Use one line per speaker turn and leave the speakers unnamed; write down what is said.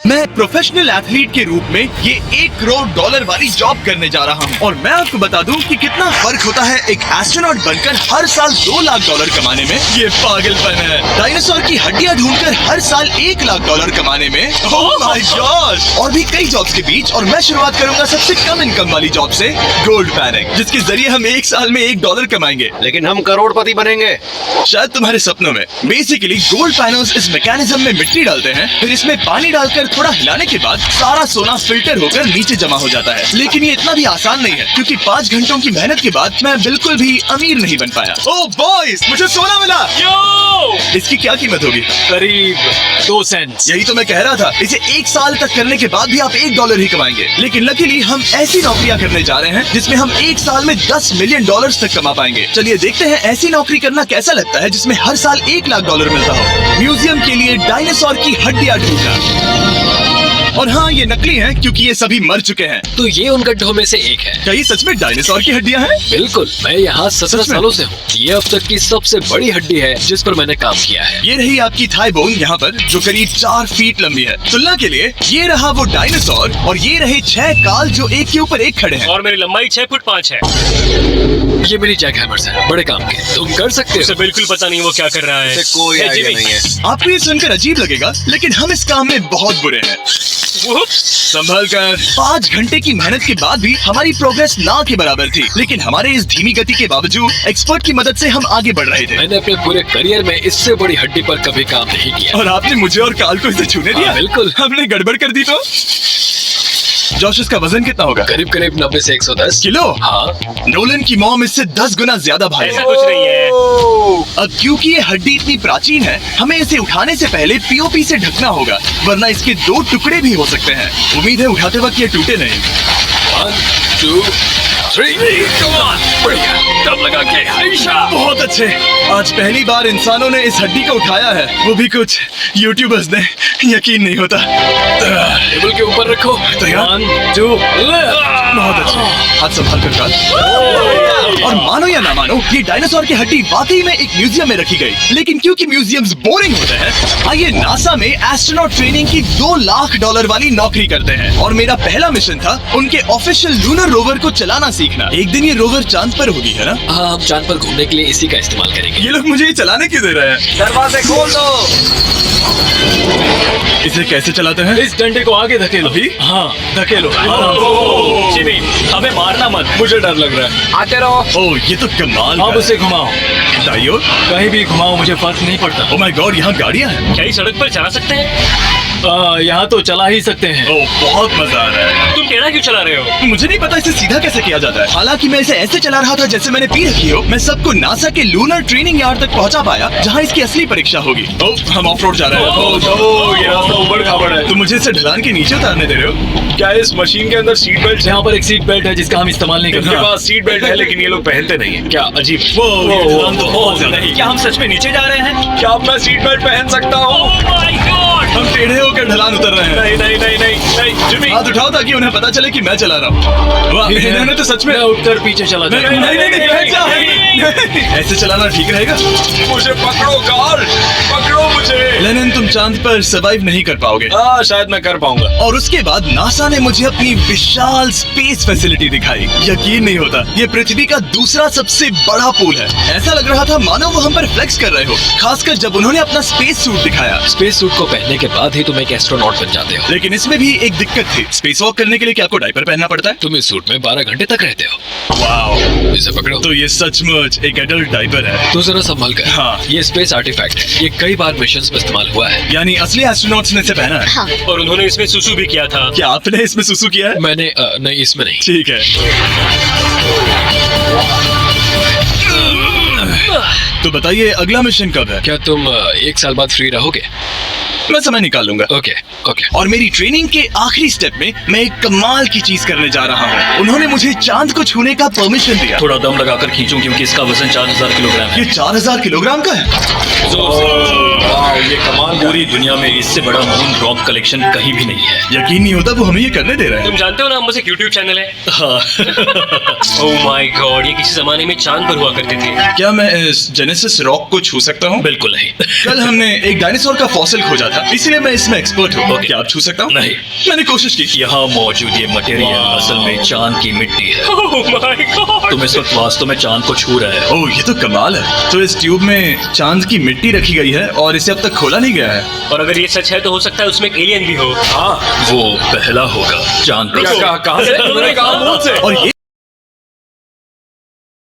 मैं professional athlete के रूप में ये $1 करोड़ वाली जॉब करने जा रहा हूँ। और मैं आपको बता दूं कि कितना फर्क होता है एक एस्ट्रोनॉट बनकर हर साल $2 लाख कमाने में। ये पागलपन है। डायनासोर की हड्डियाँ ढूंढकर हर साल $1 लाख कमाने में। Oh my God. और भी कई जॉब्स के बीच, और मैं शुरुआत करूंगा सबसे कम इनकम वाली जॉब से, गोल्ड पैनिक, जिसके जरिए हम एक साल में $1 कमाएंगे।
लेकिन हम करोड़पति बनेंगे
शायद तुम्हारे सपनों में। बेसिकली गोल्ड पैनल्स इस मैकेनिज्म में मिट्टी डालते हैं, फिर इसमें पानी डालकर थोड़ा हिलाने के बाद सारा सोना फिल्टर होकर नीचे जमा हो जाता है। लेकिन ये इतना भी आसान नहीं है, क्योंकि 5 घंटों की मेहनत के बाद मैं बिल्कुल भी अमीर नहीं बन पाया। ओह बॉयज, मुझे सोना मिला। इसकी क्या कीमत होगी?
करीब 2 सेंट।
यही तो मैं कह रहा था। इसे 1 साल तक करने के बाद भी आप $1 ही कमाएंगे। लेकिन लकीली हम ऐसी नौकरियां करने जा रहे हैं जिसमें हम 1 साल में $10 मिलियन तक कमा पाएंगे। चलिए देखते हैं ऐसी नौकरी करना कैसा लगता है जिसमें हर साल $1 लाख मिलता हो। म्यूजियम के लिए डायनासोर की हड्डियां ढूंढना। और हाँ, ये नकली हैं क्योंकि ये सभी मर चुके हैं।
तो ये उन गड्ढों में से एक है।
क्या ये सच में डायनासोर की हड्डियां हैं?
बिल्कुल, मैं यहाँ 17 सालों से हूँ। ये अब तक की सबसे बड़ी हड्डी है जिस पर मैंने काम किया है।
ये रही आपकी थाई बोन यहाँ पर, जो करीब 4 फीट लंबी है। तुलना के लिए ये रहा वो डायनासोर, और ये रहे 6 काल जो एक के ऊपर एक खड़े हैं।
और मेरी लंबाई 6 फुट 5 है।
ये मेरी जैक हैमर्स है, बड़े काम के। तुम कर सकते हो।
उसे बिल्कुल पता नहीं वो क्या कर रहा है।
कोई
हे,
आइडिया
जिमी।
नहीं है।
आपको ये सुनकर अजीब लगेगा, लेकिन हम इस काम में बहुत बुरे हैं। संभल कर। 5 घंटे की मेहनत के बाद भी हमारी प्रोग्रेस ना के बराबर थी। लेकिन हमारे इस धीमी गति के बावजूद एक्सपर्ट की मदद से हम आगे बढ़ रहे थे।
मैंने अपने पूरे करियर में इससे बड़ी हड्डी पर कभी काम नहीं किया।
और आपने मुझे और काल को इसे छूने दिया?
हाँ, बिल्कुल।
हमने गड़बड़ कर दी तो? जोश, इसका वजन कितना होगा?
करीब 90 से 110
किलो।
हाँ।
नोलन की मॉम इससे 10 गुना ज्यादा भारी
ऐसा
है।
कुछ नहीं है।
अब क्योंकि ये हड्डी इतनी प्राचीन है, हमें इसे उठाने से पहले पीओपी से ढकना होगा, वरना इसके 2 टुकड़े भी हो सकते हैं। उम्मीद है उठाते वक्त ये टूटे नहीं।
1 2 3 come on, बढ़िया, दम लगा के।
बहुत अच्छे। आज पहली बार इंसानों ने इस हड्डी को उठाया है, वो भी कुछ यूट्यूबर्स ने। यकीन नहीं होता।
टेबल के ऊपर रखो।
तैयार?
1 2
बहुत अच्छे। हाथ संभाल कर काल। और मानो या ना मानो, ये डायनासोर की हड्डी वाकई में एक म्यूजियम में रखी गई। लेकिन क्योंकि म्यूजियम्स बोरिंग होते हैं, आइए नासा में एस्ट्रोनॉट ट्रेनिंग की $2 लाख वाली नौकरी करते हैं। और मेरा पहला मिशन था उनके ऑफिशियल लूनर रोवर को चलाना सीखना। एक दिन ये रोवर चांद पर होगी, है ना?
हाँ, हम चांद पर घूमने के लिए इसी का इस्तेमाल करेंगे।
ये लोग मुझे ये चलाने क्यों दे रहे हैं?
दरवाजे खोल दो।
इसे कैसे चलाते हैं?
इस डंडे को आगे धकेलो।
अभी?
हाँ, धकेलो।
जिमी, हमें मारना मत।
मुझे डर लग रहा है।
आते रहो।
ओह, ये तो कमाल
अब
है।
उसे घुमाओ।
दाइयो?
कहीं भी घुमाओ, मुझे फर्क नहीं पड़ता।
ओह माय गॉड, यहाँ गाड़ियाँ हैं।
क्या ये सड़क पर चला सकते हैं?
यहाँ तो चला ही सकते हैं।
ओह, बहुत मजा आ रहा है।
तुम टेढ़ा क्यों चला रहे हो?
मुझे नहीं पता इसे सीधा कैसे किया जाता है। हालांकि मैं इसे ऐसे चला रहा था जैसे मैंने पी रखी हो। मैं सबको नासा के लूनर ट्रेनिंग यार्ड तक पहुंचा पाया, जहां इसकी असली परीक्षा होगी। ओह, हम ऑफ रोड जा रहे हैं।
ये रास्ता ऊबड़ खाबड़ है।
तो मुझे इसे ढलान के नीचे उतारने दे रहे हो?
क्या इस मशीन के अंदर सीट बेल्ट? यहाँ पर एक सीट बेल्ट है जिसका हम इस्तेमाल नहीं करते।
इनके
पास सीट बेल्ट है लेकिन ये लोग पहनते नहीं है। क्या अजीब।
ये ढलान तो बहुत ज्यादा है।
क्या हम सच में नीचे जा रहे हैं?
क्या अब मैं सीट बेल्ट पहन सकता हूँ?
Oh my God!
हम टेढ़े होकर ढलान उतर रहे हैं।
नहीं नहीं नहीं नहीं नहीं जिमी,
हाथ उठाओ ताकि उन्हें पता चले कि मैं चला रहा हूँ। वाह, इन्होंने तो सच में।
मैं उठकर पीछे चला
नहीं
जाऊंगा।
नहीं नहीं, बैठ जा। ऐसे चलाना ठीक रहेगा?
मुझे पकड़ो कार, पकड़ो मुझे।
लेनिन, तुम चांद पर सर्वाइव नहीं कर पाओगे।
हाँ, शायद मैं कर पाऊंगा।
और उसके बाद नासा ने मुझे अपनी विशाल स्पेस फैसिलिटी दिखाई। यकीन नहीं होता, ये पृथ्वी का दूसरा सबसे बड़ा पूल है। ऐसा लग रहा था मानो वो हम पर फ्लेक्स कर रहे हो, खासकर जब उन्होंने अपना स्पेस सूट दिखाया।
स्पेस सूट को पहनने के बाद ही तुम एक एस्ट्रोनॉट बन जाते हो।
लेकिन इसमें भी एक दिक्कत थी। स्पेस वॉक करने के लिए क्या आपको डायपर पहनना पड़ता है?
तुम इस सूट में 12 घंटे तक रहते हो।
वाओ,
इसे पकड़ो।
तो ये सचमुच एक एडल्ट डायपर है।
तो जरा संभल कर।
हाँ।
ये स्पेस आर्टिफैक्ट है। ये कई बार मिशंस में इस्तेमाल हुआ है।
यानी असली एस्ट्रोनॉट्स ने इसे पहना है।
हाँ।
और उन्होंने इसमें सुसु भी किया था।
क्या आपने इसमें सुसु किया है?
मैंने नहीं, इसमें नहीं।
ठीक है। तो बताइए अगला मिशन कब है?
क्या तुम 1 साल बाद फ्री रहोगे?
मैं समय निकाल लूंगा।
Okay okay.
और मेरी ट्रेनिंग के आखिरी स्टेप में मैं एक कमाल की चीज करने जा रहा हूँ। उन्होंने मुझे चांद को छूने का परमिशन दिया।
थोड़ा दम लगाकर खींचूं क्योंकि इसका वजन 4000 किलोग्राम है।
ये 4000 किलोग्राम का है।
ये कमाल।
पूरी दुनिया में इससे बड़ा मून रॉक कलेक्शन कहीं भी नहीं है।
यकीन नहीं होता वो हमें ये करने दे रहे हैं।
तुम जानते हो ना, मुझे यूट्यूब चैनल है। ओह माय गॉड, ये किसी जमाने में चांद पर हुआ करते थे।
क्या मैं मैं इस जेनेसिस रॉक को छू सकता हूँ?
बिल्कुल नहीं।
कल हमने एक डायनासोर का फॉसिल खोजा था, इसीलिए मैं इसमें एक्सपर्ट हूँ। क्या आप छू सकता हूँ?
नहीं।
मैंने कोशिश की।
यहाँ मौजूद ये मटेरियल असल में चांद की मिट्टी है।
Oh my God.
तुम इस वक्त वास्तव में चांद को छू रहे हो।
ओह, ये तो कमाल है। तो इस ट्यूब में चांद की मिट्टी रखी गई है और इसे अब तक खोला नहीं गया है।
और अगर ये सच है तो हो सकता है उसमें एक एलियन भी हो।
हाँ,
वो पहला होगा चांद का।
कहाँ से? उन्होंने कहा मुंह से।
और ये